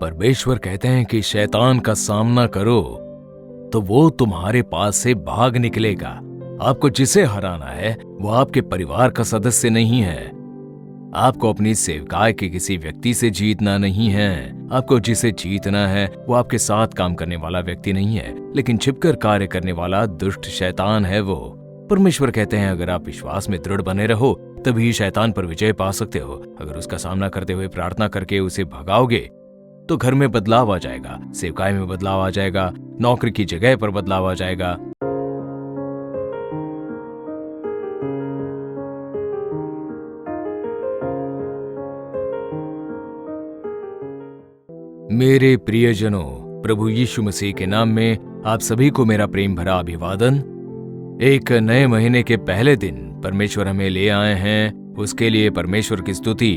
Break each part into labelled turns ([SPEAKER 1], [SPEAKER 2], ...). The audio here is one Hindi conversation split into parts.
[SPEAKER 1] परमेश्वर कहते हैं कि शैतान का सामना करो तो वो तुम्हारे पास से भाग निकलेगा। आपको जिसे हराना है वो आपके परिवार का सदस्य नहीं है। आपको अपनी सेवकाई के किसी व्यक्ति से जीतना नहीं है। आपको जिसे जीतना है वो आपके साथ काम करने वाला व्यक्ति नहीं है, लेकिन छिपकर कार्य करने वाला दुष्ट शैतान है वो। परमेश्वर कहते हैं अगर आप विश्वास में दृढ़ बने रहो तभी शैतान पर विजय पा सकते हो। अगर उसका सामना करते हुए प्रार्थना करके उसे भगाओगे तो घर में बदलाव आ जाएगा, सेवकाई में बदलाव आ जाएगा, नौकरी की जगह पर बदलाव आ जाएगा। मेरे प्रियजनों, प्रभु यीशु मसीह के नाम में आप सभी को मेरा प्रेम भरा अभिवादन। एक नए महीने के पहले दिन परमेश्वर हमें ले आए हैं, उसके लिए परमेश्वर की स्तुति।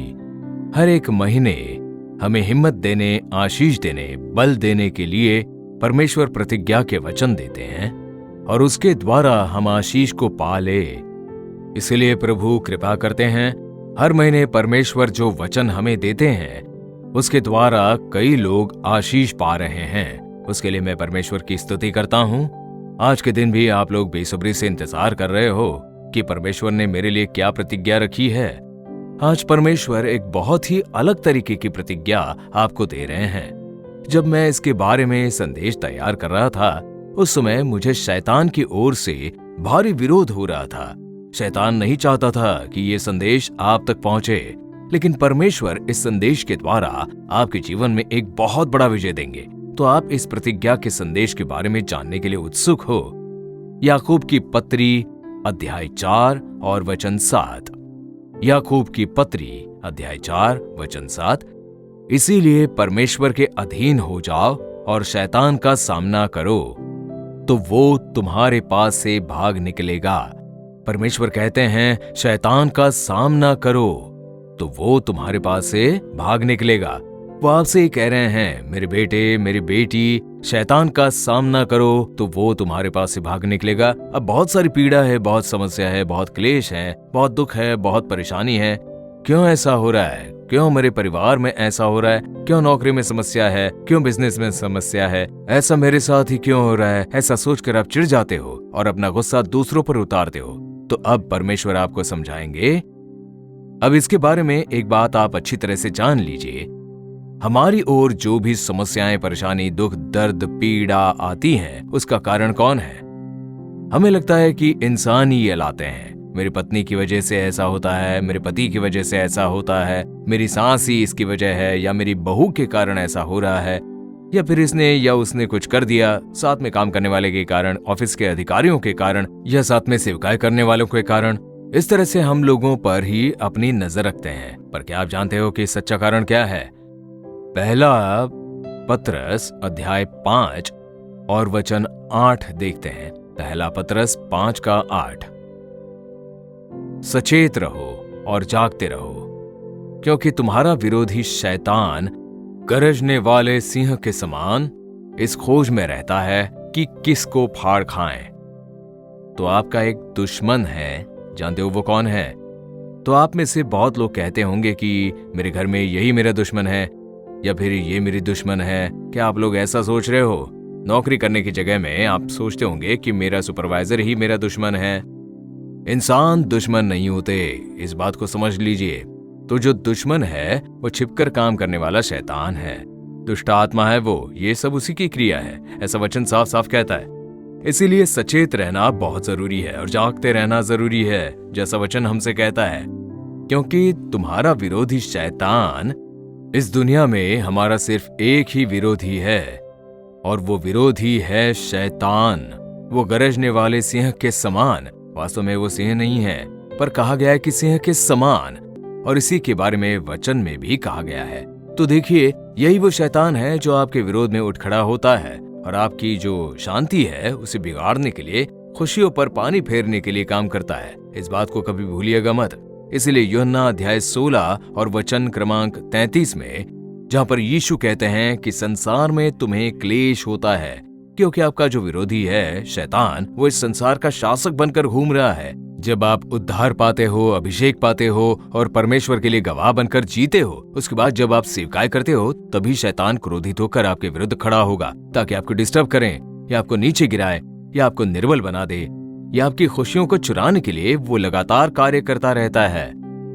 [SPEAKER 1] हर एक महीने हमें हिम्मत देने, आशीष देने, बल देने के लिए परमेश्वर प्रतिज्ञा के वचन देते हैं और उसके द्वारा हम आशीष को पा ले। इसलिए प्रभु कृपा करते हैं, हर महीने परमेश्वर जो वचन हमें देते हैं उसके द्वारा कई लोग आशीष पा रहे हैं। उसके लिए मैं परमेश्वर की स्तुति करता हूं। आज के दिन भी आप लोग बेसब्री से इंतजार कर रहे हो कि परमेश्वर ने मेरे लिए क्या प्रतिज्ञा रखी है। आज परमेश्वर एक बहुत ही अलग तरीके की प्रतिज्ञा आपको दे रहे हैं। जब मैं इसके बारे में संदेश तैयार कर रहा था उस समय मुझे शैतान की ओर से भारी विरोध हो रहा था। शैतान नहीं चाहता था कि ये संदेश आप तक पहुंचे, लेकिन परमेश्वर इस संदेश के द्वारा आपके जीवन में एक बहुत बड़ा विजय देंगे। तो आप इस प्रतिज्ञा के संदेश के बारे में जानने के लिए उत्सुक हो। याकूब की पत्री अध्याय 4 और वचन 7। याकूब की पत्री अध्याय 4 वचन 7। इसीलिए परमेश्वर के अधीन हो जाओ और शैतान का सामना करो तो वो तुम्हारे पास से भाग निकलेगा। परमेश्वर कहते हैं शैतान का सामना करो तो वो तुम्हारे पास से भाग निकलेगा। वो आपसे ही कह रहे हैं, मेरे बेटे, मेरी बेटी, शैतान का सामना करो तो वो तुम्हारे पास से भाग निकलेगा। अब बहुत सारी पीड़ा है, बहुत समस्या है, बहुत क्लेश है, बहुत दुख है, बहुत परेशानी है। क्यों ऐसा हो रहा है? क्यों मेरे परिवार में ऐसा हो रहा है? क्यों नौकरी में समस्या है? क्यों बिजनेस में समस्या है? ऐसा मेरे साथ ही क्यों हो रहा है? ऐसा सोचकर आप चिढ़ जाते हो और अपना गुस्सा दूसरों पर उतारते हो। तो अब परमेश्वर आपको समझाएंगे। अब इसके बारे में एक बात आप अच्छी तरह से जान लीजिए। हमारी ओर जो भी समस्याएं, परेशानी, दुख, दर्द, पीड़ा आती हैं, उसका कारण कौन है? हमें लगता है कि इंसान ही ये लाते हैं। मेरी पत्नी की वजह से ऐसा होता है, मेरे पति की वजह से ऐसा होता है, मेरी सास ही इसकी वजह है, या मेरी बहू के कारण ऐसा हो रहा है, या फिर इसने या उसने कुछ कर दिया, साथ में काम करने वाले के कारण, ऑफिस के अधिकारियों के कारण, या साथ में सेवकाई करने वालों के कारण। इस तरह से हम लोगों पर ही अपनी नजर रखते हैं। पर क्या आप जानते हो कि सच्चा कारण क्या है? पहला पत्रस अध्याय 5 और वचन 8 देखते हैं। पहला पत्रस 5 का 8। सचेत रहो और जागते रहो, क्योंकि तुम्हारा विरोधी शैतान गरजने वाले सिंह के समान इस खोज में रहता है कि किसको फाड़ खाएं। तो आपका एक दुश्मन है। जानते हो वो कौन है? तो आप में से बहुत लोग कहते होंगे कि मेरे घर में यही मेरा दुश्मन है, या फिर ये मेरी दुश्मन है। क्या आप लोग ऐसा सोच रहे हो? नौकरी करने की जगह में आप सोचते होंगे कि मेरा सुपरवाइजर ही मेरा दुश्मन है। इंसान दुश्मन नहीं होते, इस बात को समझ लीजिए। तो जो दुश्मन है वो छिपकर काम करने वाला शैतान है, दुष्ट आत्मा है वो। ये सब उसी की क्रिया है, ऐसा वचन साफ साफ कहता है। इसीलिए सचेत रहना बहुत जरूरी है और जागते रहना जरूरी है, जैसा वचन हमसे कहता है। क्योंकि तुम्हारा विरोधी शैतान, इस दुनिया में हमारा सिर्फ एक ही विरोधी है और वो विरोधी है शैतान। वो गरजने वाले सिंह के समान, वास्तव में वो सिंह नहीं है, पर कहा गया है कि सिंह के समान, और इसी के बारे में वचन में भी कहा गया है। तो देखिए, यही वो शैतान है जो आपके विरोध में उठ खड़ा होता है और आपकी जो शांति है उसे बिगाड़ने के लिए, खुशियों पर पानी फेरने के लिए काम करता है। इस बात को कभी भूलिएगा मत। इसलिए यूहन्ना अध्याय 16 और वचन क्रमांक 33 में, जहां पर यीशु कहते हैं कि संसार में तुम्हें क्लेश होता है, क्योंकि आपका जो विरोधी है शैतान, वो इस संसार का शासक बनकर घूम रहा है। जब आप उद्धार पाते हो, अभिषेक पाते हो और परमेश्वर के लिए गवाह बनकर जीते हो, उसके बाद जब आप सेवकाई करते हो, तभी शैतान क्रोधित होकर आपके विरुद्ध खड़ा होगा ताकि आपको डिस्टर्ब करें या आपको नीचे गिराए या आपको निर्बल बना दे या आपकी खुशियों को चुराने के लिए वो लगातार कार्य करता रहता है।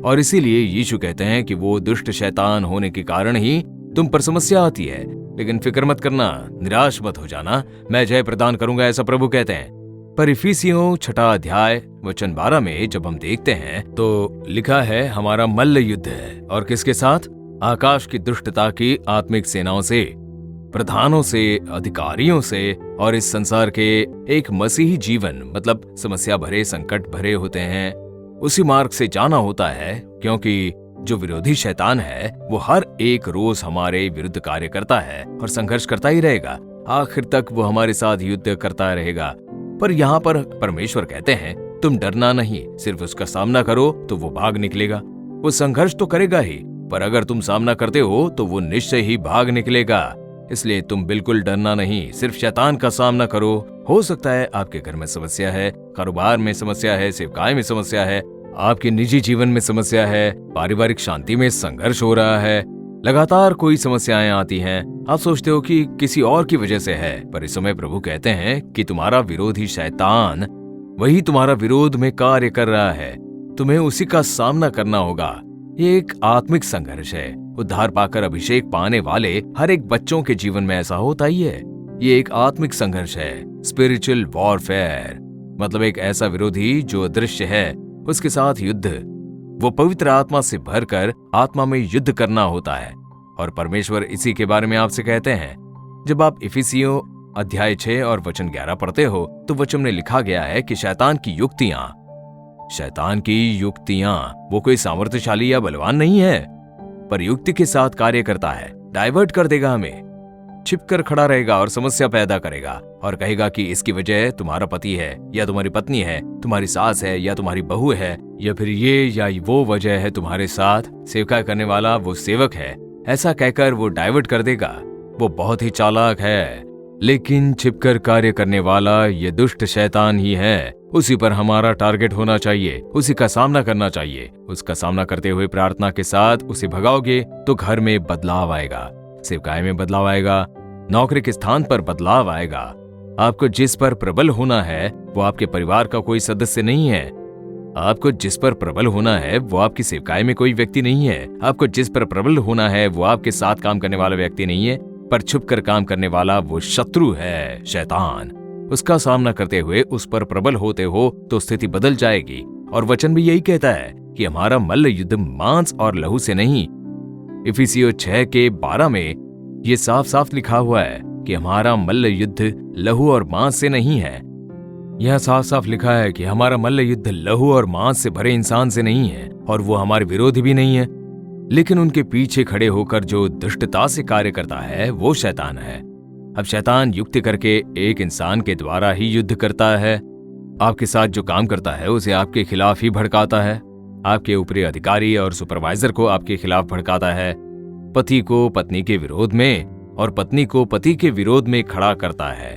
[SPEAKER 1] और इसीलिए यीशु कहते हैं कि वो दुष्ट शैतान होने के कारण ही तुम पर समस्या आती है। लेकिन फिक्र मत करना, निराश मत हो जाना, मैं जय प्रदान करूंगा, ऐसा प्रभु कहते हैं। पर इफिसियों 6 अध्याय वचन 12 में जब हम देखते हैं तो लिखा है, हमारा मल्ल युद्ध है। और किसके साथ? आकाश की दुष्टता की आत्मिक सेनाओं से, प्रधानों से, अधिकारियों से और इस संसार के एक मसीही जीवन मतलब समस्या भरे, संकट भरे होते हैं, उसी मार्ग से जाना होता है। क्योंकि जो विरोधी शैतान है वो हर एक रोज हमारे विरुद्ध कार्य करता है और संघर्ष करता ही रहेगा। आखिर तक वो हमारे साथ युद्ध करता रहेगा। पर यहाँ पर परमेश्वर कहते हैं, तुम डरना नहीं, सिर्फ उसका सामना करो तो वो भाग निकलेगा। वो संघर्ष तो करेगा ही, पर अगर तुम सामना करते हो तो वो निश्चय ही भाग निकलेगा। इसलिए तुम बिल्कुल डरना नहीं, सिर्फ शैतान का सामना करो। हो सकता है आपके घर में समस्या है, कारोबार में समस्या है, सेवकाई में समस्या है, आपके निजी जीवन में समस्या है, पारिवारिक शांति में संघर्ष हो रहा है, लगातार कोई समस्याएं आती हैं। आप सोचते हो कि किसी और की वजह से है, पर इस समय प्रभु कहते हैं कि तुम्हारा विरोधी शैतान वही तुम्हारा विरोध में कार्य कर रहा है। तुम्हें उसी का सामना करना होगा। ये एक आत्मिक संघर्ष है। उद्धार पाकर अभिषेक पाने वाले हर एक बच्चों के जीवन में ऐसा होता ही है। ये एक आत्मिक संघर्ष है, स्पिरिचुअल वॉरफेयर, मतलब एक ऐसा विरोधी जो अदृश्य है, उसके साथ युद्ध। वो पवित्र आत्मा से भरकर आत्मा में युद्ध करना होता है। और परमेश्वर इसी के बारे में आपसे कहते हैं। जब आप इफिसियों अध्याय 6 और वचन 11 पढ़ते हो तो वचन में लिखा गया है कि शैतान की युक्तियां वो कोई सामर्थ्यशाली या बलवान नहीं है, पर युक्ति के साथ कार्य करता है। डाइवर्ट कर देगा, हमें छिपकर खड़ा रहेगा और समस्या पैदा करेगा और कहेगा कि इसकी वजह तुम्हारा पति है या तुम्हारी पत्नी है, तुम्हारी सास है या तुम्हारी बहू है, या फिर ये या वो वजह है तुम्हारे साथ सेवकाई करने वाला वो सेवक है। ऐसा कहकर वो डाइवर्ट कर देगा। वो बहुत ही चालाक है, लेकिन छिपकर कार्य करने वाला ये दुष्ट शैतान ही है। उसी पर हमारा टारगेट होना चाहिए, उसी का सामना करना चाहिए। उसका सामना करते हुए प्रार्थना के साथ उसे भगाओगे तो घर में बदलाव आएगा, सेवकाई में बदलाव आएगा, नौकरी के स्थान पर बदलाव आएगा। आपको जिस पर प्रबल होना है वो आपके परिवार का कोई सदस्य नहीं है। आपको जिस पर प्रबल होना है वो आपकी सेवकाई में कोई व्यक्ति नहीं है। आपको जिस पर प्रबल होना है वो आपके साथ काम करने वाला व्यक्ति नहीं है, पर छुपकर काम करने वाला वो शत्रु है, शैतान। उसका सामना करते हुए उस पर प्रबल होते हो तो स्थिति बदल जाएगी। और वचन भी यही कहता है कि हमारा मल्ल युद्ध मांस और लहू से नहीं। इफिसियों 6:12 में ये साफ साफ लिखा हुआ है कि हमारा मल्ल युद्ध लहू और मांस से नहीं है। यह साफ साफ लिखा है कि हमारा मल्ल युद्ध लहू और मांस से भरे इंसान से नहीं है, और वो हमारे विरोधी भी नहीं है। लेकिन उनके पीछे खड़े होकर जो दुष्टता से कार्य करता है वो शैतान है। अब शैतान युक्ति करके एक इंसान के द्वारा ही युद्ध करता है। आपके साथ जो काम करता है उसे आपके खिलाफ ही भड़काता है। आपके ऊपरी अधिकारी और सुपरवाइजर को आपके खिलाफ भड़काता है। पति को पत्नी के विरोध में और पत्नी को पति के विरोध में खड़ा करता है।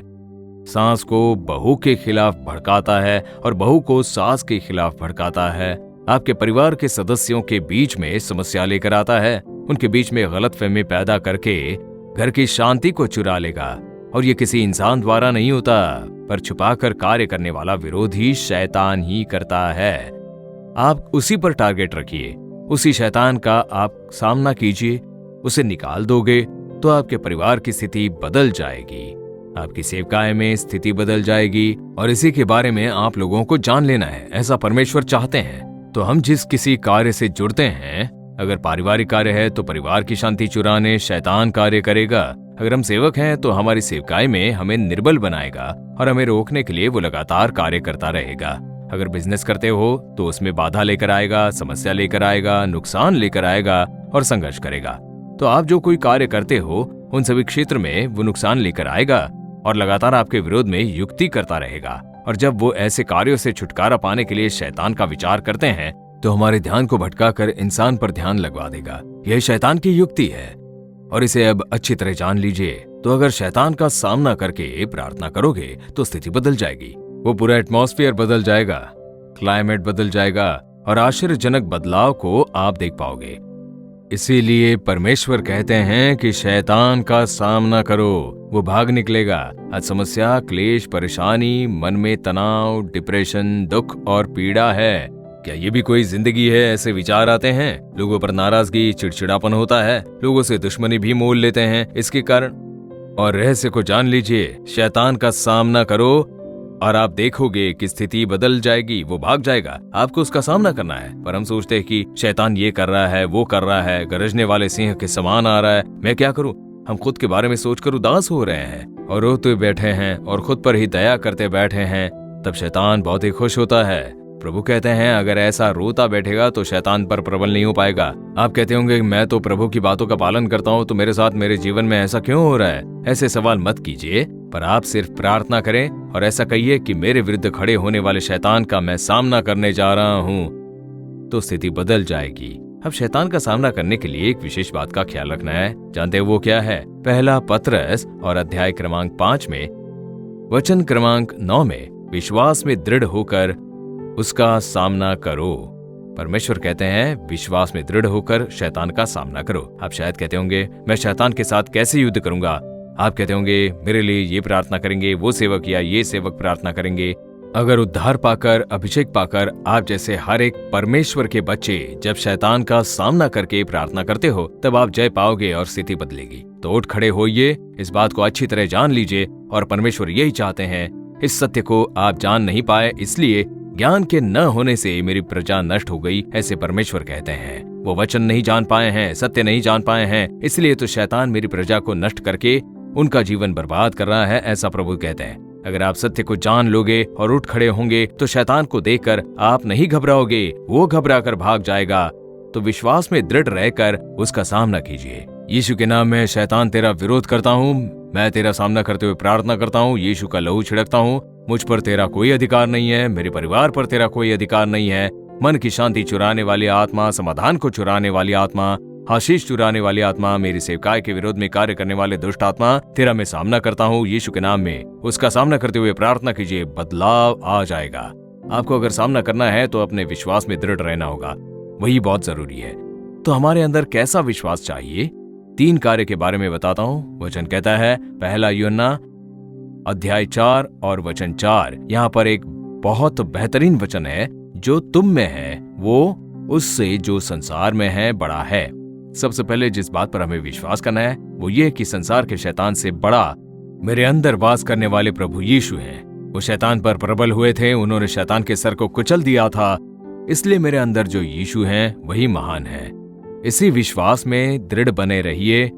[SPEAKER 1] सास को बहू के खिलाफ भड़काता है और बहू को सास के खिलाफ भड़काता है। आपके परिवार के सदस्यों के बीच में समस्या लेकर आता है। उनके बीच में गलतफहमी पैदा करके घर की शांति को चुरा लेगा। और ये किसी इंसान द्वारा नहीं होता, पर छुपाकर कार्य करने वाला विरोधी शैतान ही करता है। आप उसी पर टारगेट रखिए, उसी शैतान का आप सामना कीजिए। उसे निकाल दोगे तो आपके परिवार की स्थिति बदल जाएगी, आपकी सेवकाई में स्थिति बदल जाएगी। और इसी के बारे में आप लोगों को जान लेना है। ऐसा परमेश्वर चाहते हैं। तो हम जिस किसी कार्य से जुड़ते हैं, अगर पारिवारिक कार्य है तो परिवार की शांति चुराने शैतान कार्य करेगा। अगर हम सेवक हैं तो हमारी सेवकाई में हमें निर्बल बनाएगा और हमें रोकने के लिए वो लगातार कार्य करता रहेगा। अगर बिजनेस करते हो तो उसमें बाधा लेकर आएगा, समस्या लेकर आएगा, नुकसान लेकर आएगा और संघर्ष करेगा। तो आप जो कोई कार्य करते हो उन सभी क्षेत्र में वो नुकसान लेकर आएगा और लगातार आपके विरोध में युक्ति करता रहेगा। और जब वो ऐसे कार्यों से छुटकारा पाने के लिए शैतान का विचार करते हैं तो हमारे ध्यान को भटकाकर इंसान पर ध्यान लगवा देगा। यह शैतान की युक्ति है और इसे अब अच्छी तरह जान लीजिए। तो अगर शैतान का सामना करके प्रार्थना करोगे तो स्थिति बदल जाएगी, वो पूरा एटमॉस्फेयर बदल जाएगा। क्लाइमेट बदल जाएगा और आश्चर्यजनक बदलाव को आप देख पाओगे। इसीलिए परमेश्वर कहते हैं कि शैतान का सामना करो, वो भाग निकलेगा। आज समस्या, क्लेश, परेशानी, मन में तनाव, डिप्रेशन, दुख और पीड़ा है। क्या ये भी कोई जिंदगी है? ऐसे विचार आते हैं, लोगों पर नाराजगी, चिड़चिड़ापन होता है, लोगों से दुश्मनी भी मोल लेते हैं इसके कारण। और रहस्य को जान लीजिए, शैतान का सामना करो और आप देखोगे कि स्थिति बदल जाएगी, वो भाग जाएगा। आपको उसका सामना करना है। पर हम सोचते हैं कि शैतान ये कर रहा है, वो कर रहा है, गरजने वाले सिंह के समान आ रहा है, मैं क्या करूं? हम खुद के बारे में सोचकर उदास हो रहे हैं और रोते बैठे हैं और खुद पर ही दया करते बैठे हैं। तब शैतान बहुत ही खुश होता है। प्रभु कहते हैं अगर ऐसा रोता बैठेगा तो शैतान पर प्रबल नहीं हो पाएगा। आप कहते होंगे मैं तो प्रभु की बातों का पालन करता हूँ, तो मेरे साथ मेरे जीवन में ऐसा क्यों हो रहा है? ऐसे सवाल मत कीजिए, पर आप सिर्फ प्रार्थना करें और ऐसा कहिए कि मेरे विरुद्ध खड़े होने वाले शैतान का मैं सामना करने जा रहा हूँ, तो स्थिति बदल जाएगी। अब शैतान का सामना करने के लिए एक विशेष बात का ख्याल रखना है। जानते हो वो क्या है? पहला पतरस और अध्याय क्रमांक 5 में वचन क्रमांक 9 में विश्वास में दृढ़ होकर उसका सामना करो। परमेश्वर कहते हैं विश्वास में दृढ़ होकर शैतान का सामना करो। आप शायद कहते होंगे मैं शैतान के साथ कैसे युद्ध करूंगा? आप कहते होंगे मेरे लिए ये प्रार्थना करेंगे, वो सेवक या ये सेवक प्रार्थना करेंगे। अगर उद्धार पाकर, अभिषेक पाकर आप जैसे हर एक परमेश्वर के बच्चे जब शैतान का सामना करके प्रार्थना करते हो, तब आप जय पाओगे और स्थिति बदलेगी। तो उठ खड़े होइए, इस बात को अच्छी तरह जान लीजिए। और परमेश्वर यही चाहते हैं। इस सत्य को आप जान नहीं पाए, इसलिए ज्ञान के न होने से मेरी प्रजा नष्ट हो गई, ऐसे परमेश्वर कहते हैं। वो वचन नहीं जान पाए हैं, सत्य नहीं जान पाए हैं, इसलिए तो शैतान मेरी प्रजा को नष्ट करके उनका जीवन बर्बाद कर रहा है, ऐसा प्रभु कहते हैं। अगर आप सत्य को जान लोगे और उठ खड़े होंगे तो शैतान को देखकर आप नहीं घबराओगे, वो घबरा कर भाग जाएगा। तो विश्वास में दृढ़ रहकर उसका सामना कीजिए। यीशु के नाम में शैतान तेरा विरोध करता हूँ, मैं तेरा सामना करते हुए प्रार्थना करता हूँ, यीशु का लहू छिड़कता हूँ। मुझ पर तेरा कोई अधिकार नहीं है, मेरे परिवार पर तेरा कोई अधिकार नहीं है। मन की शांति चुराने वाली आत्मा, समाधान को चुराने वाली आत्मा, आशीष चुराने वाली आत्मा, मेरी सेवकाई के विरोध में कार्य करने वाले दुष्ट आत्मा, तेरा मैं सामना करता हूँ यीशु के नाम में। उसका सामना करते हुए प्रार्थना कीजिए, बदलाव आ जाएगा। आपको अगर सामना करना है तो अपने विश्वास में दृढ़ रहना होगा, वही बहुत जरूरी है। तो हमारे अंदर कैसा विश्वास चाहिए? 3 कार्य के बारे में बताता हूँ। वचन कहता है, पहला यूहन्ना अध्याय 4 और वचन 4। यहाँ पर एक बहुत बेहतरीन वचन है, जो तुम में है वो उससे जो संसार में है बड़ा है। सबसे पहले जिस बात पर हमें विश्वास करना है वो ये कि संसार के शैतान से बड़ा मेरे अंदर वास करने वाले प्रभु यीशु हैं। वो शैतान पर प्रबल हुए थे, उन्होंने शैतान के सर को कुचल दिया था, इसलिए मेरे अंदर जो यीशु हैं वही महान है। इसी विश्वास में दृढ़ बने रहिए,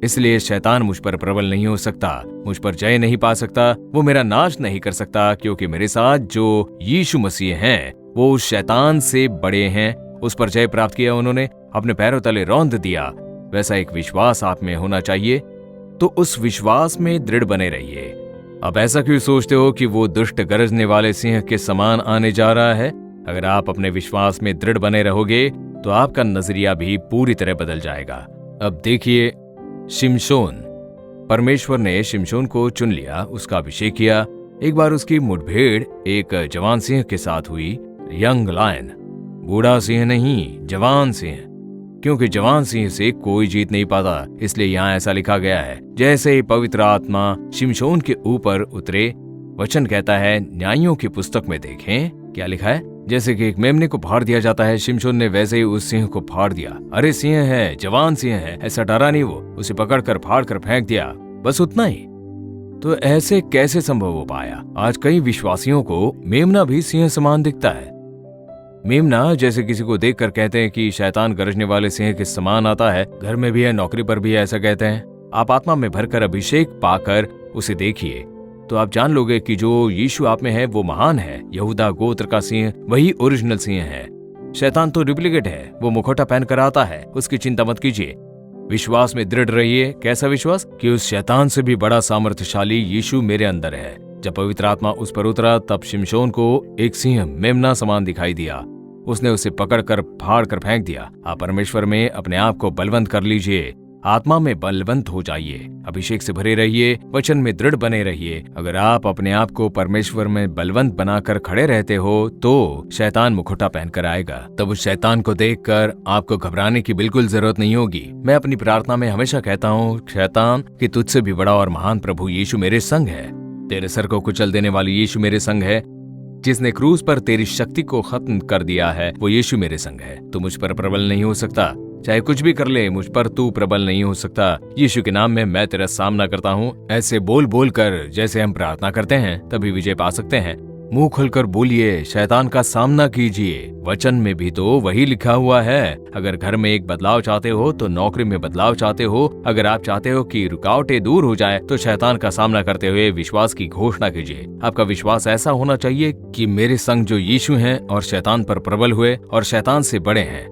[SPEAKER 1] इसलिए शैतान मुझ पर प्रबल नहीं हो सकता, मुझ पर जय नहीं पा सकता, वो मेरा नाश नहीं कर सकता, क्योंकि मेरे साथ जो यीशु मसीह हैं वो उस शैतान से बड़े हैं। उस पर जय प्राप्त किया, उन्होंने अपने पैरों तले रौंद दिया। वैसा एक विश्वास आप में होना चाहिए, तो उस विश्वास में दृढ़ बने रहिए। अब ऐसा क्यों सोचते हो कि वो दुष्ट गरजने वाले सिंह के समान आने जा रहा है? अगर आप अपने विश्वास में दृढ़ बने रहोगे तो आपका नजरिया भी पूरी तरह बदल जाएगा। अब देखिए शिमशोन, परमेश्वर ने शिमशोन को चुन लिया, उसका अभिषेक किया। एक बार उसकी मुठभेड़ एक जवान सिंह के साथ हुई, यंग लायन, बूढ़ा सिंह नहीं, जवान सिंह, क्योंकि जवान सिंह से कोई जीत नहीं पाता, इसलिए यहाँ ऐसा लिखा गया है। जैसे ही पवित्र आत्मा शिमशोन के ऊपर उतरे, वचन कहता है, न्यायों की पुस्तक में देखें क्या लिखा है। जैसे कि एक मेमने को फाड़ दिया जाता है, शिमशोन ने वैसे ही उस सिंह को फाड़ दिया। अरे सिंह है, जवान सिंह है, ऐसा डरा नहीं वो, उसे पकड़कर फाड़ कर फेंक दिया, बस उतना ही। तो ऐसे कैसे संभव हो पाया? आज कई विश्वासियों को मेमना भी सिंह समान दिखता है। मेमना जैसे किसी को देखकर कहते हैं कि शैतान गरजने वाले सिंह के समान आता है, घर में भी है, नौकरी पर भी है, ऐसा कहते हैं। आप आत्मा में भरकर अभिषेक पाकर उसे देखिए तो आप जान लोगे कि जो यीशु आप में है वो महान है। यहूदा गोत्र का सिंह वही ओरिजिनल सिंह है। शैतान तो डुप्लीकेट है, वो मुखौटा पहन कर आता है, उसकी चिंता मत कीजिए। विश्वास में दृढ़ रहिए। कैसा विश्वास? कि उस शैतान से भी बड़ा सामर्थ्यशाली यीशु मेरे अंदर है। जब पवित्र आत्मा उस पर उतरा तब शिमशोन को एक सिंह मेमना समान दिखाई दिया। उसने उसे पकड़कर फाड़ कर फेंक दिया। आप परमेश्वर में अपने आप को बलवंत कर लीजिए। आत्मा में बलवंत हो जाइए, अभिषेक से भरे रहिए, वचन में दृढ़ बने रहिए। अगर आप अपने आप को परमेश्वर में बलवंत बनाकर खड़े रहते हो तो शैतान मुखौटा पहनकर आएगा। तब उस शैतान को देखकर आपको घबराने की बिल्कुल जरूरत नहीं होगी। मैं अपनी प्रार्थना में हमेशा कहता हूँ, शैतान कि तुझसे भी बड़ा और महान प्रभु यीशु मेरे संग है। तेरे सर को कुचल देने वाली यीशु मेरे संग है। जिसने क्रूस पर तेरी शक्ति को खत्म कर दिया है वो यीशु मेरे संग है। तू मुझ पर प्रबल नहीं हो सकता, चाहे कुछ भी कर ले, मुझ पर तू प्रबल नहीं हो सकता। यीशु के नाम में मैं तेरा सामना करता हूँ। ऐसे बोल बोल कर जैसे हम प्रार्थना करते हैं तभी विजय पा सकते हैं। मुंह खुलकर बोलिए, शैतान का सामना कीजिए। वचन में भी तो वही लिखा हुआ है। अगर घर में एक बदलाव चाहते हो तो नौकरी में बदलाव चाहते हो, अगर आप चाहते हो कि रुकावटें दूर हो जाए तो शैतान का सामना करते हुए विश्वास की घोषणा कीजिए। आपका विश्वास ऐसा होना चाहिए कि मेरे संग जो यीशु हैं और शैतान पर प्रबल हुए और शैतान से बड़े हैं,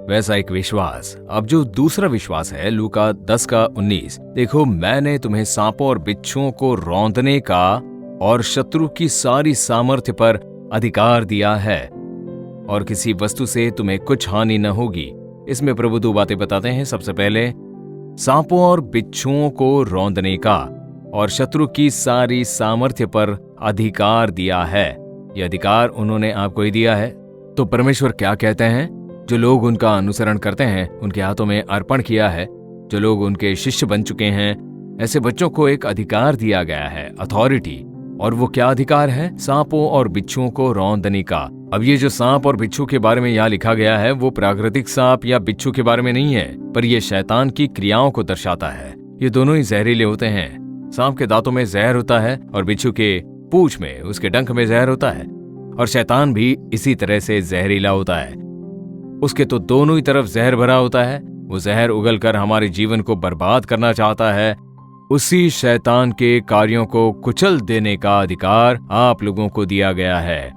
[SPEAKER 1] वैसा एक विश्वास। अब जो दूसरा विश्वास है, लूका 10:19, देखो मैंने तुम्हें सांपों और बिच्छुओं को रौंदने का और शत्रु की सारी सामर्थ्य पर अधिकार दिया है और किसी वस्तु से तुम्हें कुछ हानि न होगी। इसमें प्रभु दो बातें बताते हैं। सबसे पहले सांपों और बिच्छुओं को रौंदने का और शत्रु की सारी सामर्थ्य पर अधिकार दिया है। यह अधिकार उन्होंने आपको ही दिया है। तो परमेश्वर क्या कहते हैं? जो लोग उनका अनुसरण करते हैं उनके हाथों में अर्पण किया है, जो लोग उनके शिष्य बन चुके हैं, ऐसे बच्चों को एक अधिकार दिया गया है, अथॉरिटी। और वो क्या अधिकार है? सांपों और बिच्छुओं को रौंदने का। अब ये जो सांप और बिच्छू के बारे में यहाँ लिखा गया है वो प्राकृतिक सांप या बिच्छू के बारे में नहीं है, पर यह शैतान की क्रियाओं को दर्शाता है। ये दोनों ही जहरीले होते हैं। सांप के दांतों में जहर होता है और बिच्छू के पूंछ में, उसके डंक में जहर होता है। और शैतान भी इसी तरह से जहरीला होता है। उसके तो दोनों ही तरफ जहर भरा होता है। वो जहर उगलकर हमारे जीवन को बर्बाद करना चाहता है। उसी शैतान के कार्यों को कुचल देने का अधिकार आप लोगों को दिया गया है।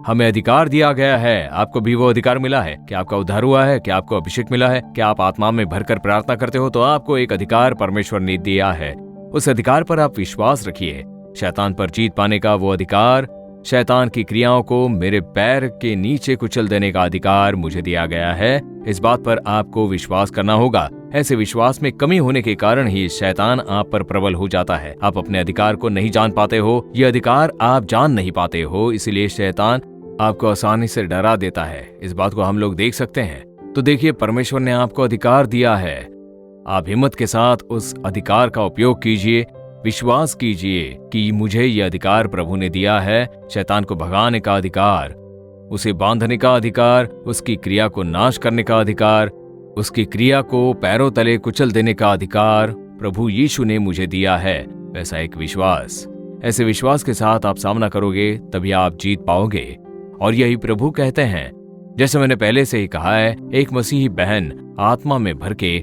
[SPEAKER 1] हमें अधिकार दिया गया है। आपको भी वो अधिकार मिला है कि आपका उद्धार हुआ है, कि आपको अभिषेक मिला है, कि आप आत्मा में भरकर प्रार्थना करते हो तो आपको एक अधिकार परमेश्वर ने दिया है। उस अधिकार पर आप विश्वास रखिए। शैतान पर जीत पाने का वो अधिकार, शैतान की क्रियाओं को मेरे पैर के नीचे कुचल देने का अधिकार मुझे दिया गया है। इस बात पर आपको विश्वास करना होगा। ऐसे विश्वास में कमी होने के कारण ही शैतान आप पर प्रबल हो जाता है। आप अपने अधिकार को नहीं जान पाते हो, ये अधिकार आप जान नहीं पाते हो, इसलिए शैतान आपको आसानी से डरा देता है। इस बात को हम लोग देख सकते हैं। तो देखिए, परमेश्वर ने आपको अधिकार दिया है। आप हिम्मत के साथ उस अधिकार का उपयोग कीजिए। विश्वास कीजिए कि मुझे यह अधिकार प्रभु ने दिया है। शैतान को भगाने का अधिकार, उसे बांधने का अधिकार, उसकी क्रिया को नाश करने का अधिकार, उसकी क्रिया को पैरों तले कुचल देने का अधिकार प्रभु यीशु ने मुझे दिया है। वैसा एक विश्वास, ऐसे विश्वास के साथ आप सामना करोगे तभी आप जीत पाओगे। और यही प्रभु कहते हैं। जैसे मैंने पहले से ही कहा है, एक मसीही बहन आत्मा में भर के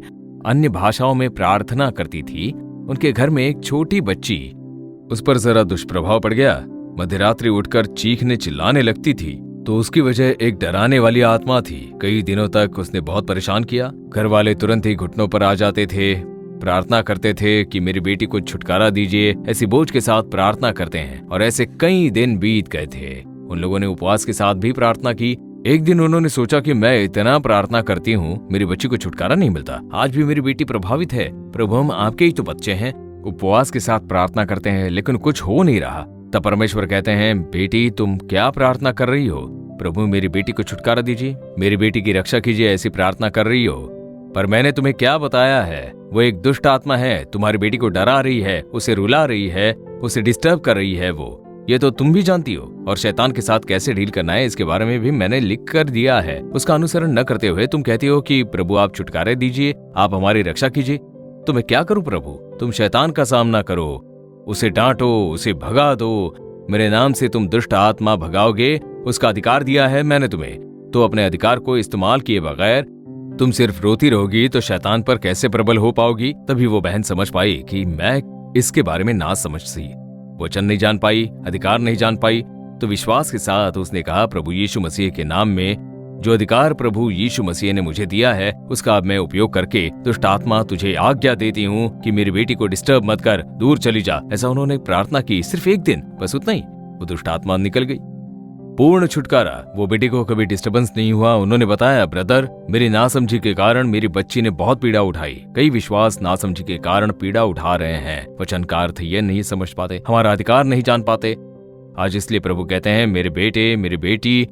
[SPEAKER 1] अन्य भाषाओं में प्रार्थना करती थी। उनके घर में एक छोटी बच्ची, उस पर जरा दुष्प्रभाव पड़ गया। मध्यरात्रि उठकर चीखने चिल्लाने लगती थी, तो उसकी वजह एक डराने वाली आत्मा थी। कई दिनों तक उसने बहुत परेशान किया। घर वाले तुरंत ही घुटनों पर आ जाते थे, प्रार्थना करते थे कि मेरी बेटी को छुटकारा दीजिए। ऐसी बोझ के साथ प्रार्थना करते हैं। और ऐसे कई दिन बीत गए थे। उन लोगों ने उपवास के साथ भी प्रार्थना की। एक दिन उन्होंने सोचा कि मैं इतना प्रार्थना करती हूँ, मेरी बच्ची को छुटकारा नहीं मिलता, आज भी मेरी बेटी प्रभावित है। प्रभु, हम आपके ही तो बच्चे हैं, उपवास के साथ प्रार्थना करते हैं लेकिन कुछ हो नहीं रहा। तब परमेश्वर कहते हैं, बेटी तुम क्या प्रार्थना कर रही हो? प्रभु, मेरी बेटी को छुटकारा दीजिए, मेरी बेटी की रक्षा कीजिए, ऐसी प्रार्थना कर रही हो। पर मैंने तुम्हें क्या बताया है? वो एक दुष्ट आत्मा है, तुम्हारी बेटी को डरा रही है, उसे रुला रही है, उसे डिस्टर्ब कर रही है। वो ये तो तुम भी जानती हो। और शैतान के साथ कैसे डील करना है इसके बारे में भी मैंने लिख कर दिया है। उसका अनुसरण न करते हुए तुम कहती हो कि प्रभु आप छुटकारे दीजिए, आप हमारी रक्षा कीजिए। तो मैं क्या करूं प्रभु? तुम शैतान का सामना करो, उसे डांटो, उसे भगा दो। मेरे नाम से तुम दुष्ट आत्मा भगाओगे, उसका अधिकार दिया है मैंने तुम्हें। तो अपने अधिकार को इस्तेमाल किए बगैर तुम सिर्फ रोती रहोगी तो शैतान पर कैसे प्रबल हो पाओगी? तभी वो बहन समझ पाई कि मैं इसके बारे में ना समझ सी, वचन नहीं जान पाई, अधिकार नहीं जान पाई। तो विश्वास के साथ उसने कहा, प्रभु यीशु मसीह के नाम में जो अधिकार प्रभु यीशु मसीह ने मुझे दिया है उसका अब मैं उपयोग करके दुष्ट आत्मा तुझे आज्ञा देती हूँ कि मेरी बेटी को डिस्टर्ब मत कर, दूर चली जा। ऐसा उन्होंने प्रार्थना की, सिर्फ एक दिन, बस उतना ही। वो दुष्ट आत्मा निकल गई। पूर्ण छुटकारा। वो बेटी को कभी डिस्टर्बेंस नहीं हुआ। उन्होंने बताया, ब्रदर, मेरी नासमझी के कारण मेरी बच्ची ने बहुत पीड़ा उठाई। कई विश्वास नासमझी के कारण पीड़ा उठा रहे हैं। वचन का अर्थ ये नहीं समझ पाते, हमारा अधिकार नहीं जान पाते। आज इसलिए प्रभु कहते हैं, मेरे बेटे, मेरी बेटी,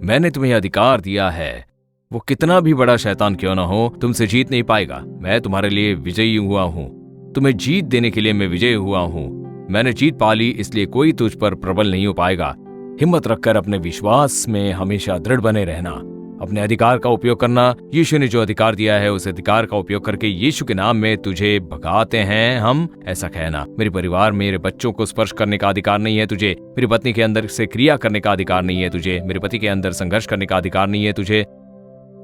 [SPEAKER 1] मैंने तुम्हें अधिकार दिया है। वो कितना भी बड़ा शैतान क्यों ना हो, तुमसे जीत नहीं पाएगा। मैं तुम्हारे लिए विजयी हुआ हूँ। तुम्हें जीत देने के लिए मैं विजयी हुआ हूँ। मैंने जीत पा ली, इसलिए कोई तुझ पर प्रबल नहीं हो पाएगा। हिम्मत रखकर अपने विश्वास में हमेशा दृढ़ बने रहना, अपने अधिकार का उपयोग करना। यीशु ने जो अधिकार दिया है, उस अधिकार का उपयोग करके यीशु के नाम में तुझे भगाते हैं हम। ऐसा कहना, मेरे परिवार, मेरे बच्चों को स्पर्श करने का अधिकार नहीं है तुझे। मेरी पत्नी के अंदर से क्रिया करने का अधिकार नहीं है तुझे। मेरे पति के अंदर संघर्ष करने का अधिकार नहीं है तुझे।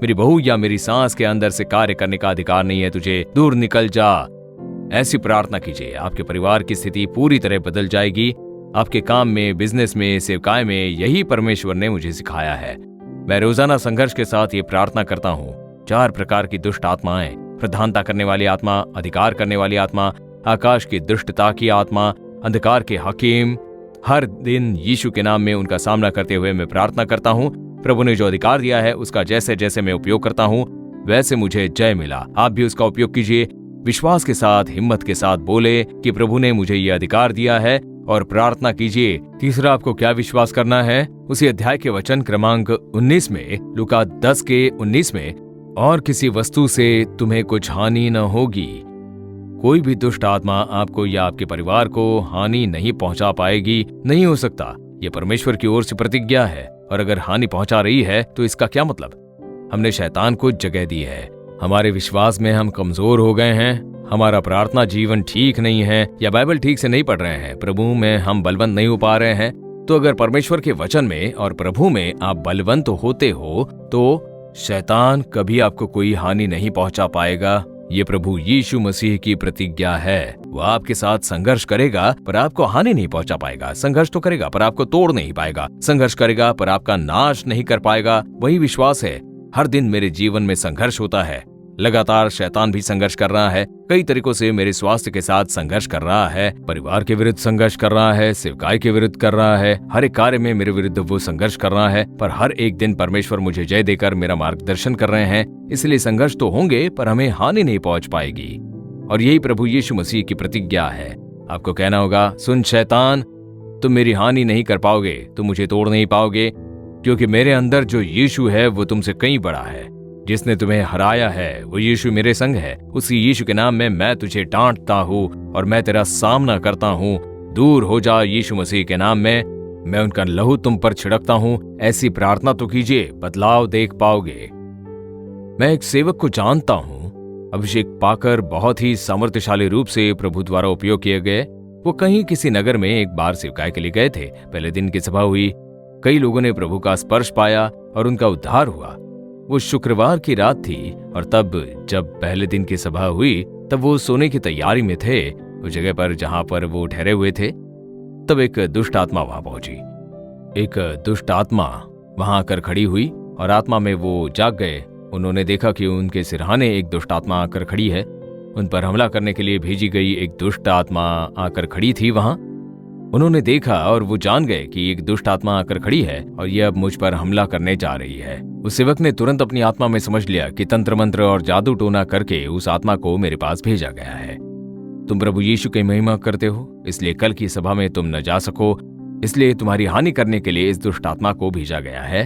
[SPEAKER 1] मेरी बहू या मेरी सास के अंदर से कार्य करने का अधिकार नहीं है तुझे। दूर निकल जा। ऐसी प्रार्थना कीजिए, आपके परिवार की स्थिति पूरी तरह बदल जाएगी। आपके काम में, बिजनेस में, सेवकाई में यही परमेश्वर ने मुझे सिखाया है। मैं रोजाना संघर्ष के साथ ये प्रार्थना करता हूँ। 4 प्रकार की दुष्ट आत्माएं, प्रधानता करने वाली आत्मा, अधिकार करने वाली आत्मा, आकाश की दुष्टता की आत्मा, अंधकार के हकीम। हर दिन यीशु के नाम में उनका सामना करते हुए मैं प्रार्थना करता हूँ। प्रभु ने जो अधिकार दिया है, उसका जैसे जैसे मैं उपयोग करता हूँ, वैसे मुझे जय मिला। आप भी उसका उपयोग कीजिए। विश्वास के साथ, हिम्मत के साथ बोले कि प्रभु ने मुझे ये अधिकार दिया है, और प्रार्थना कीजिए। तीसरा, आपको क्या विश्वास करना है? उसी अध्याय के वचन क्रमांक 19 में, लूका 10 के 19 में, और किसी वस्तु से तुम्हें कुछ हानि न होगी। कोई भी दुष्ट आत्मा आपको या आपके परिवार को हानि नहीं पहुंचा पाएगी। नहीं हो सकता। यह परमेश्वर की ओर से प्रतिज्ञा है। और अगर हानि पहुंचा रही है तो इसका क्या मतलब? हमने शैतान को जगह दी है। हमारे विश्वास में हम कमजोर हो गए हैं। हमारा प्रार्थना जीवन ठीक नहीं है, या बाइबल ठीक से नहीं पढ़ रहे हैं। प्रभु में हम बलवंत नहीं हो पा रहे हैं। तो अगर परमेश्वर के वचन में और प्रभु में आप बलवंत होते हो, तो शैतान कभी आपको कोई हानि नहीं पहुंचा पाएगा। ये प्रभु यीशु मसीह की प्रतिज्ञा है। वो आपके साथ संघर्ष करेगा, पर आपको हानि नहीं पहुंचा पाएगा। संघर्ष तो करेगा, पर आपको तोड़ नहीं पाएगा। संघर्ष करेगा, पर आपका नाश नहीं कर पाएगा। वही विश्वास है। हर दिन मेरे जीवन में संघर्ष होता है। लगातार शैतान भी संघर्ष कर रहा है। कई तरीकों से मेरे स्वास्थ्य के साथ संघर्ष कर रहा है, परिवार के विरुद्ध संघर्ष कर रहा है, सेवकाई के विरुद्ध कर रहा है। हर एक कार्य में मेरे विरुद्ध वो संघर्ष कर रहा है, पर हर एक दिन परमेश्वर मुझे जय देकर मेरा मार्गदर्शन कर रहे हैं। इसलिए संघर्ष तो होंगे, पर हमें हानि नहीं पहुंच पाएगी। और यही प्रभु यीशु मसीह की प्रतिज्ञा है। आपको कहना होगा, सुन शैतान, तुम मेरी हानि नहीं कर पाओगे, तुम मुझे तोड़ नहीं पाओगे, क्योंकि मेरे अंदर जो यीशु है वो तुमसे कहीं बड़ा है। जिसने तुम्हें हराया है वो यीशु मेरे संग है। उसी यीशु के नाम में मैं तुझे डांटता हूँ और मैं तेरा सामना करता हूँ। दूर हो जा यीशु मसीह के नाम में। मैं उनका लहू तुम पर छिड़कता हूँ। ऐसी प्रार्थना तो कीजिए, बदलाव देख पाओगे। मैं एक सेवक को जानता हूँ, अभिषेक पाकर बहुत ही सामर्थ्यशाली रूप से प्रभु द्वारा उपयोग किए गए। वो कहीं किसी नगर में एक बार सेवकाई के लिए गए थे। पहले दिन की सभा हुई। कई लोगों ने प्रभु का स्पर्श पाया और उनका उद्धार हुआ। वो शुक्रवार की रात थी, और तब जब पहले दिन की सभा हुई, तब वो सोने की तैयारी में थे। उस जगह पर जहां पर वो ठहरे हुए थे, तब एक दुष्ट आत्मा वहां पहुंची। एक दुष्ट आत्मा वहां आकर खड़ी हुई, और आत्मा में वो जाग गए। उन्होंने देखा कि उनके सिरहाने एक दुष्ट आत्मा आकर खड़ी है। उन पर हमला करने के लिए भेजी गई एक दुष्ट आत्मा आकर खड़ी थी वहां। उन्होंने देखा और वो जान गए कि एक दुष्ट आत्मा आकर खड़ी है और ये अब मुझ पर हमला करने जा रही है। उस सेवक ने तुरंत अपनी आत्मा में समझ लिया कि तंत्र मंत्र और जादू टोना करके उस आत्मा को मेरे पास भेजा गया है। तुम प्रभु यीशु की महिमा करते हो, इसलिए कल की सभा में तुम न जा सको, इसलिए तुम्हारी हानि करने के लिए इस दुष्ट आत्मा को भेजा गया है।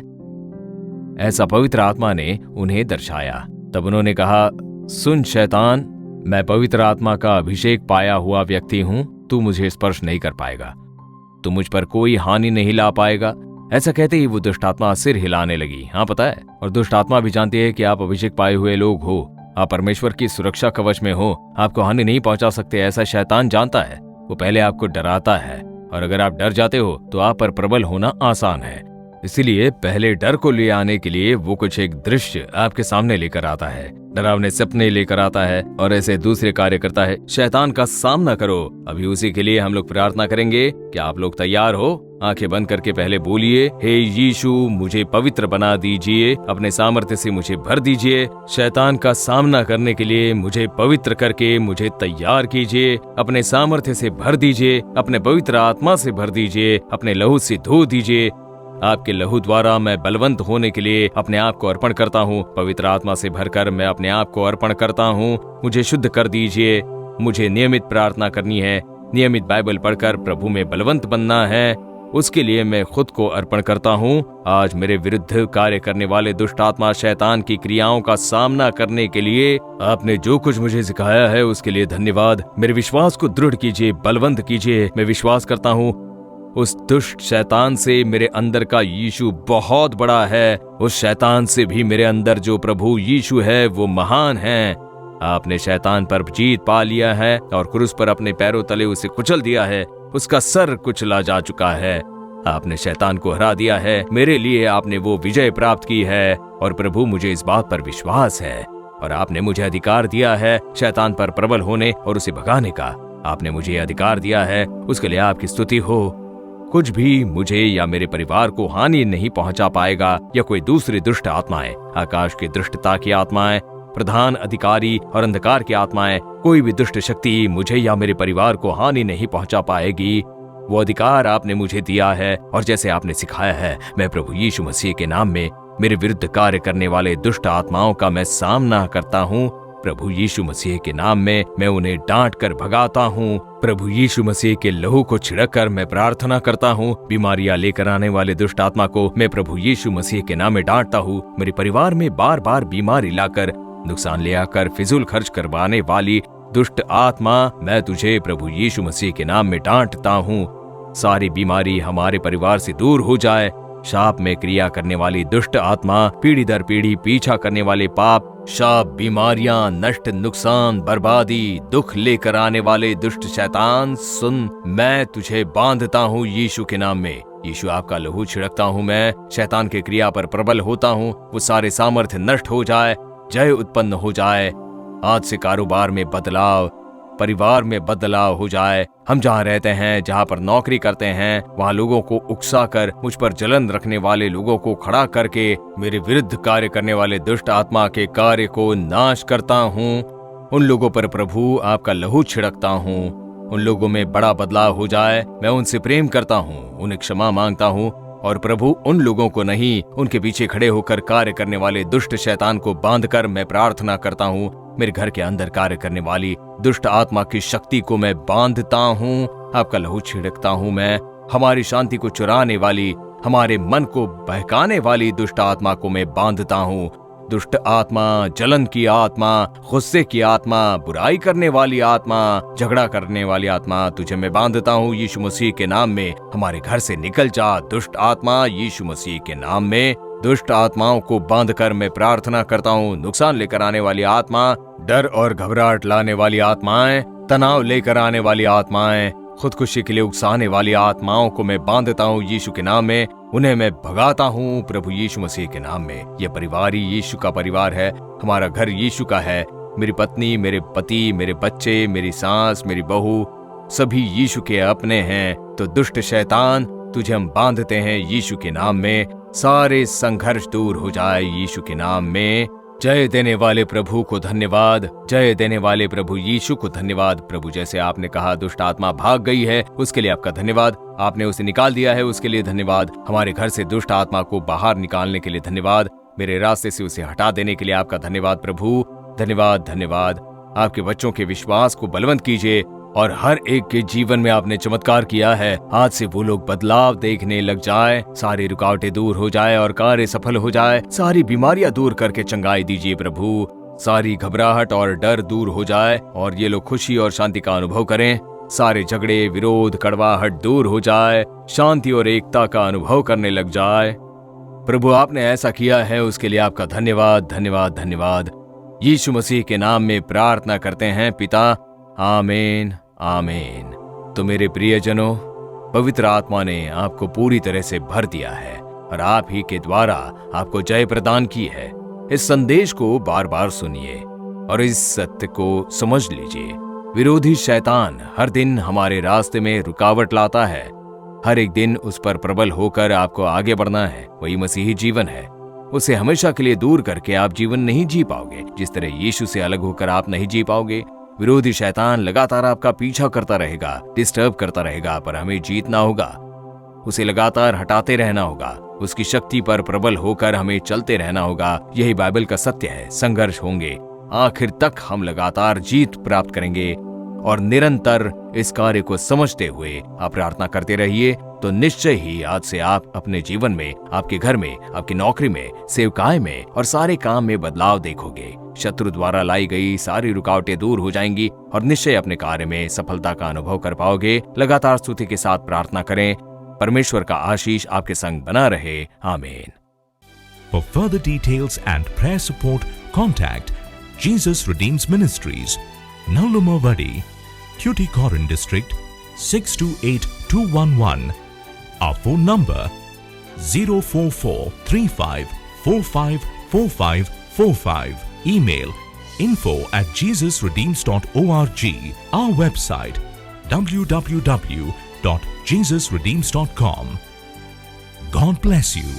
[SPEAKER 1] ऐसा पवित्र आत्मा ने उन्हें दर्शाया। तब उन्होंने कहा, सुन शैतान, मैं पवित्र आत्मा का अभिषेक पाया हुआ व्यक्ति हूं। तू मुझे स्पर्श नहीं कर पाएगा, तू मुझ पर कोई हानि नहीं ला पाएगा। ऐसा कहते ही वो दुष्ट आत्मा सिर हिलाने लगी। हाँ, पता है, और दुष्ट आत्मा भी जानती है कि आप अभिषेक पाए हुए लोग हो, आप परमेश्वर की सुरक्षा कवच में हो, आपको हानि नहीं पहुंचा सकते। ऐसा शैतान जानता है। वो पहले आपको डराता है, और अगर आप डर जाते हो तो आप पर प्रबल होना आसान है। इसीलिए पहले डर को ले आने के लिए वो कुछ एक दृश्य आपके सामने लेकर आता है, डरावने सपने लेकर आता है, और ऐसे दूसरे कार्य करता है। शैतान का सामना करो। अभी उसी के लिए हम लोग प्रार्थना करेंगे। क्या आप लोग तैयार हो? आंखें बंद करके पहले बोलिए, हे यीशु, मुझे पवित्र बना दीजिए, अपने सामर्थ्य से मुझे भर दीजिए। शैतान का सामना करने के लिए मुझे पवित्र करके मुझे तैयार कीजिए। अपने सामर्थ्य से भर दीजिए, अपने पवित्र आत्मा से भर दीजिए, अपने लहू से धो दीजिए, आपके लहू द्वारा मैं बलवंत होने के लिए अपने आप को अर्पण करता हूँ। पवित्र आत्मा से भरकर मैं अपने आप को अर्पण करता हूँ। मुझे शुद्ध कर दीजिए। मुझे नियमित प्रार्थना करनी है, नियमित बाइबल पढ़कर प्रभु में बलवंत बनना है, उसके लिए मैं खुद को अर्पण करता हूँ। आज मेरे विरुद्ध कार्य करने वाले दुष्ट आत्मा शैतान की क्रियाओं का सामना करने के लिए आपने जो कुछ मुझे सिखाया है उसके लिए धन्यवाद। मेरे विश्वास को दृढ़ कीजिए, बलवंत कीजिए। मैं विश्वास करता हूँ उस दुष्ट शैतान से मेरे अंदर का यीशु बहुत बड़ा है। उस शैतान से भी मेरे अंदर जो प्रभु यीशु है वो महान है। आपने शैतान पर जीत पा लिया है और क्रूस पर अपने पैरों तले उसे कुचल दिया है। उसका सर कुचला जा चुका है। आपने शैतान को हरा दिया है। मेरे लिए आपने वो विजय प्राप्त की है और प्रभु मुझे इस बात पर विश्वास है। और आपने मुझे अधिकार दिया है शैतान पर प्रबल होने और उसे भगाने का। आपने मुझे अधिकार दिया है, उसके लिए आपकी स्तुति हो। कुछ भी मुझे या मेरे परिवार को हानि नहीं पहुंचा पाएगा या कोई दूसरी दुष्ट आत्माएं, आकाश की दुष्टता की आत्माएं, प्रधान अधिकारी और अंधकार की आत्माएं, कोई भी दुष्ट शक्ति मुझे या मेरे परिवार को हानि नहीं पहुंचा पाएगी। वो अधिकार आपने मुझे दिया है और जैसे आपने सिखाया है मैं प्रभु यीशु मसीह के नाम में मेरे विरुद्ध कार्य करने वाले दुष्ट आत्माओं का मैं सामना करता हूँ। प्रभु यीशु मसीह के नाम में मैं उन्हें डांट कर भगाता हूँ। प्रभु यीशु मसीह के लहू को छिड़क कर मैं प्रार्थना करता हूँ। बीमारियां लेकर आने वाले दुष्ट आत्मा को मैं प्रभु यीशु मसीह के नाम में डांटता हूँ। मेरे परिवार में बार बार बीमारी लाकर नुकसान ले आकर फिजूल खर्च करवाने वाली दुष्ट आत्मा, मैं तुझे प्रभु यीशु मसीह के नाम में डांटता हूँ। सारी बीमारी हमारे परिवार से दूर हो जाए। शाप में क्रिया करने वाली दुष्ट आत्मा, पीढ़ी दर पीढ़ी पीछा करने वाले पाप, शाप, बीमारियां, नष्ट, नुकसान, बर्बादी, दुख लेकर आने वाले दुष्ट शैतान, सुन, मैं तुझे बांधता हूँ यीशु के नाम में। यीशु आपका लहू छिड़कता हूँ। मैं शैतान के क्रिया पर प्रबल होता हूँ। वो सारे सामर्थ्य नष्ट हो जाए, जय उत्पन्न हो जाए। आज से कारोबार में बदलाव, परिवार में बदलाव हो जाए। हम जहाँ रहते हैं, जहाँ पर नौकरी करते हैं, वहाँ लोगों को उकसा कर, मुझ पर जलन रखने वाले लोगों को खड़ा करके मेरे विरुद्ध कार्य करने वाले दुष्ट आत्मा के कार्य को नाश करता हूँ। उन लोगों पर प्रभु आपका लहू छिड़कता हूँ। उन लोगों में बड़ा बदलाव हो जाए। मैं उनसे प्रेम करता हूँ, उन्हें क्षमा मांगता हूँ। और प्रभु उन लोगों को नहीं, उनके पीछे खड़े होकर कार्य करने वाले दुष्ट शैतान को बांधकर मैं प्रार्थना करता हूँ। मेरे घर के अंदर कार्य करने वाली दुष्ट आत्मा की शक्ति को मैं बांधता हूँ। आपका लहू छिड़कता हूँ मैं। हमारी शांति को चुराने वाली, हमारे मन को बहकाने वाली दुष्ट आत्मा को मैं बांधता हूँ। दुष्ट आत्मा, जलन की आत्मा, गुस्से की आत्मा, बुराई करने वाली आत्मा, झगड़ा करने वाली आत्मा, तुझे मैं बांधता हूँ यीशु मसीह के नाम में। हमारे घर से निकल जा दुष्ट आत्मा, यीशु मसीह के नाम में। दुष्ट आत्माओं को बांधकर मैं प्रार्थना करता हूँ। नुकसान लेकर आने वाली आत्मा, डर और घबराहट लाने वाली आत्माएं, तनाव लेकर आने वाली आत्माएं, खुदकुशी के लिए उकसाने वाली आत्माओं को मैं बांधता हूँ यीशु के नाम में। उन्हें मैं भगाता हूँ प्रभु यीशु मसीह के नाम में। यह परिवार ही यीशु का परिवार है। हमारा घर यीशु का है। मेरी पत्नी, मेरे पति, मेरे बच्चे, मेरी सास, मेरी बहू, सभी यीशु के अपने हैं। तो दुष्ट शैतान, तुझे हम बांधते हैं यीशु के नाम में। सारे संघर्ष दूर हो जाए यीशु के नाम में। जय देने वाले प्रभु को धन्यवाद। जय देने वाले प्रभु यीशु को धन्यवाद। प्रभु, जैसे आपने कहा दुष्ट आत्मा भाग गई है, उसके लिए आपका धन्यवाद। आपने उसे निकाल दिया है, उसके लिए धन्यवाद। हमारे घर से दुष्ट आत्मा को बाहर निकालने के लिए धन्यवाद। मेरे रास्ते से उसे हटा देने के लिए आपका धन्यवाद प्रभु। धन्यवाद, धन्यवाद। आपके बच्चों के विश्वास को बलवंत कीजिए और हर एक के जीवन में आपने चमत्कार किया है। आज से वो लोग बदलाव देखने लग जाए, सारी रुकावटें दूर हो जाए और कार्य सफल हो जाए। सारी बीमारियां दूर करके चंगाई दीजिए प्रभु। सारी घबराहट और डर दूर हो जाए और ये लोग खुशी और शांति का अनुभव करें। सारे झगड़े, विरोध, कड़वाहट दूर हो जाए, शांति और एकता का अनुभव करने लग जाए। प्रभु, आपने ऐसा किया है, उसके लिए आपका धन्यवाद, धन्यवाद, धन्यवाद। यीशु मसीह के नाम में प्रार्थना करते हैं पिता, आमीन, आमीन। तो मेरे प्रियजनों, पवित्र आत्मा ने आपको पूरी तरह से भर दिया है और आप ही के द्वारा आपको जय प्रदान की है। इस संदेश को बार बार सुनिए और इस सत्य को समझ लीजिए। विरोधी शैतान हर दिन हमारे रास्ते में रुकावट लाता है। हर एक दिन उस पर प्रबल होकर आपको आगे बढ़ना है। वही मसीही जीवन है। उसे हमेशा के लिए दूर करके आप जीवन नहीं जी पाओगे। जिस तरह यीशु से अलग होकर आप नहीं जी पाओगे। विरोधी शैतान लगातार आपका पीछा करता रहेगा, डिस्टर्ब करता रहेगा, पर हमें जीतना होगा। उसे लगातार हटाते रहना होगा। उसकी शक्ति पर प्रबल होकर हमें चलते रहना होगा। यही बाइबल का सत्य है। संघर्ष होंगे, आखिर तक हम लगातार जीत प्राप्त करेंगे और निरंतर इस कार्य को समझते हुए आप प्रार्थना करते रहिए, तो निश्चय ही आज से आप अपने जीवन में, आपके घर में, आपकी नौकरी में, सेवकाई में और सारे काम में बदलाव देखोगे। शत्रु द्वारा लाई गई सारी रुकावटें दूर हो जाएंगी और निश्चय अपने कार्य में सफलता का अनुभव कर पाओगे। लगातार स्तुति के साथ प्रार्थना करें। परमेश्वर का आशीष आपके संग बना रहे। आमीन।
[SPEAKER 2] For further details and prayer support, contact Jesus Redeems Ministries, Nallumavadi, Tuticorin District, 628211. Our phone number 04435454545. Email info@jesusredeems.org. Our website www.jesusredeems.com. God bless you.